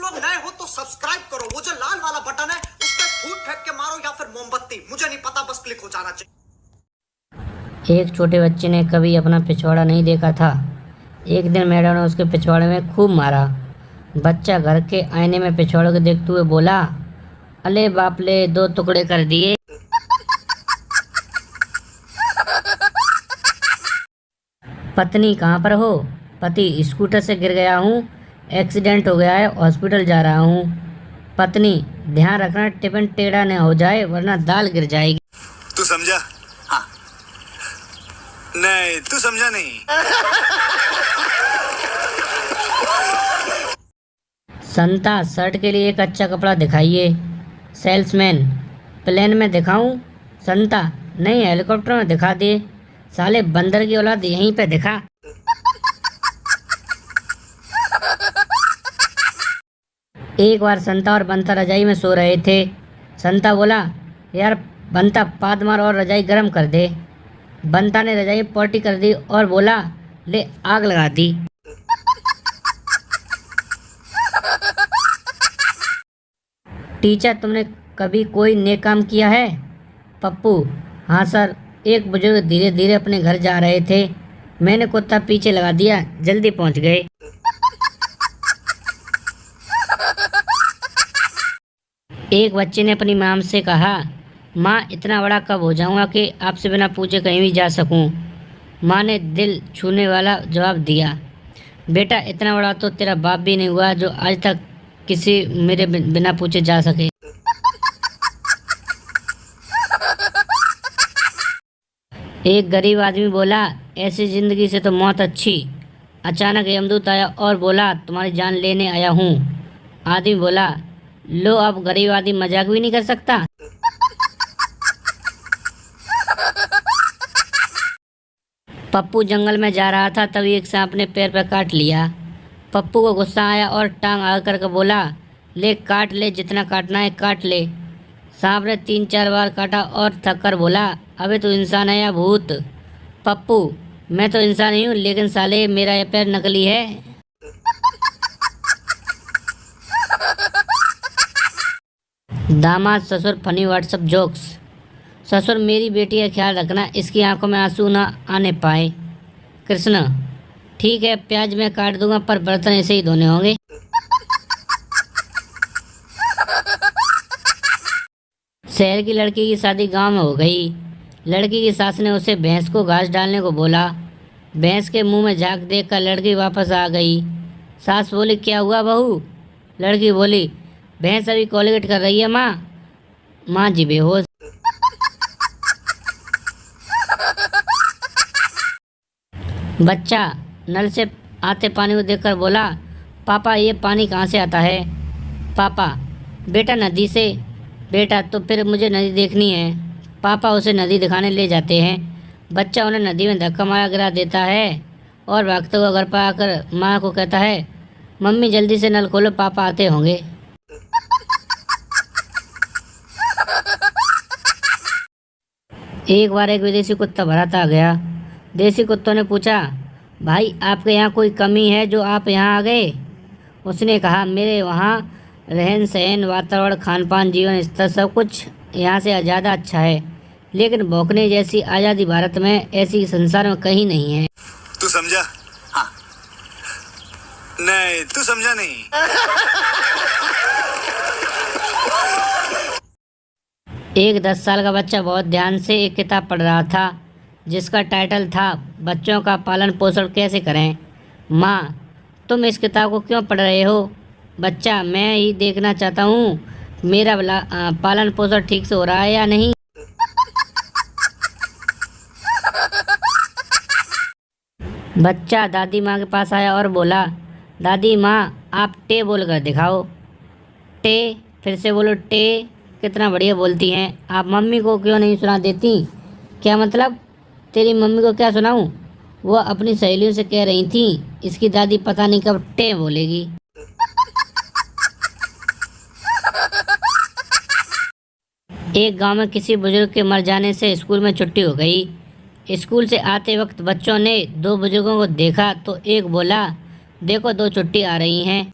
लोग नए हो तो सब्सक्राइब करो, वो जो लाल वाला बटन है उस पर फूट फेंक के मारो या फिर मोमबत्ती, मुझे नहीं पता, बस क्लिक हो जाना चाहिए। एक छोटे बच्चे ने कभी अपना पिछवाड़ा नहीं देखा था। एक दिन मैडम ने उसके पिछवाड़े में खूब मारा। बच्चा घर के आईने में पिछवाड़े को देखते हुए बोला, अले बाप ले, 2 टुकड़े कर दिए। पत्नी कहाँ पर हो? पति, स्कूटर से गिर गया हूँ, एक्सीडेंट हो गया है, हॉस्पिटल जा रहा हूँ। पत्नी, ध्यान रखना टिफिन टेढ़ा न हो जाए वरना दाल गिर जाएगी। तू समझा? हाँ। नहीं, तू समझा नहीं। संता, शर्ट के लिए एक अच्छा कपड़ा दिखाइए। सेल्समैन, प्लेन में दिखाऊं? संता, नहीं, हेलीकॉप्टर में दिखा दे। साले बंदर की औलाद, यहीं पे दिखा। एक बार संता और बंता रजाई में सो रहे थे। संता बोला, यार बंता, पाद मार और रजाई गर्म कर दे। बंता ने रजाई पोटी कर दी और बोला, ले आग लगा दी। टीचर, तुमने कभी कोई नेक काम किया है? पप्पू, हाँ सर। एक बुजुर्ग धीरे धीरे अपने घर जा रहे थे, मैंने कुत्ता पीछे लगा दिया, जल्दी पहुंच गए। एक बच्चे ने अपनी माँ से कहा, माँ, इतना बड़ा कब हो जाऊंगा कि आपसे बिना पूछे कहीं भी जा सकूं? माँ ने दिल छूने वाला जवाब दिया, बेटा, इतना बड़ा तो तेरा बाप भी नहीं हुआ जो आज तक किसी मेरे बिना पूछे जा सके। एक गरीब आदमी बोला, ऐसी जिंदगी से तो मौत अच्छी। अचानक यमदूत आया और बोला, तुम्हारी जान लेने आया हूँ। आदमी बोला, लो, अब गरीब आदमी मजाक भी नहीं कर सकता। पप्पू जंगल में जा रहा था, तभी एक सांप ने पैर पर काट लिया। पप्पू को गुस्सा आया और टांग आगे करके बोला, ले काट ले, जितना काटना है काट ले। सांप ने 3-4 बार काटा और थक कर बोला, अबे तू इंसान है या भूत? पप्पू, मैं तो इंसान ही हूँ, लेकिन साले मेरा ये पैर नकली है। दामाद ससुर फनी व्हाट्सएप जोक्स। ससुर, मेरी बेटी का ख्याल रखना, इसकी आंखों में आंसू ना आने पाए। कृष्ण, ठीक है, प्याज मैं काट दूंगा पर बर्तन ऐसे ही धोने होंगे। शहर की लड़की की शादी गांव में हो गई। लड़की की सास ने उसे भैंस को घास डालने को बोला। भैंस के मुंह में झाग देखकर लड़की वापस आ गई। सास बोली, क्या हुआ बहू? लड़की बोली, भैंस अभी कॉलिगेट कर रही है माँ। माँ जी बेहोश। बच्चा नल से आते पानी को देखकर बोला, पापा, ये पानी कहाँ से आता है? पापा, बेटा नदी से। बेटा, तो फिर मुझे नदी देखनी है। पापा उसे नदी दिखाने ले जाते हैं। बच्चा उन्हें नदी में धक्का मारा गिरा देता है और भागते हुए घर पर आकर माँ को कहता है, मम्मी जल्दी से नल खोलो, पापा आते होंगे। एक बार एक विदेशी कुत्ता बारात आ गया। देसी कुत्तों ने पूछा, भाई, आपके यहाँ कोई कमी है जो आप यहाँ आ गए? उसने कहा, मेरे वहाँ रहन सहन, वातावरण, खान पान, जीवन स्तर सब कुछ यहाँ से ज़्यादा अच्छा है, लेकिन भौंकने जैसी आज़ादी भारत में ऐसी संसार में कहीं नहीं है। तू समझा? हाँ। नहीं, तू समझा नहीं। एक 10 साल का बच्चा बहुत ध्यान से एक किताब पढ़ रहा था जिसका टाइटल था, बच्चों का पालन पोषण कैसे करें। माँ, तुम इस किताब को क्यों पढ़ रहे हो? बच्चा, मैं ही देखना चाहता हूँ मेरा पालन पोषण ठीक से हो रहा है या नहीं। बच्चा दादी माँ के पास आया और बोला, दादी माँ, आप टे बोल कर दिखाओ। टे, फिर से बोलो टे। कितना बढ़िया बोलती हैं आप, मम्मी को क्यों नहीं सुना देती? क्या मतलब? तेरी मम्मी को क्या सुनाऊं? वो अपनी सहेलियों से कह रही थी, इसकी दादी पता नहीं कब टे बोलेगी। एक गांव में किसी बुजुर्ग के मर जाने से स्कूल में छुट्टी हो गई। स्कूल से आते वक्त बच्चों ने 2 बुजुर्गों को देखा तो एक बोला, देखो 2 छुट्टी आ रही हैं।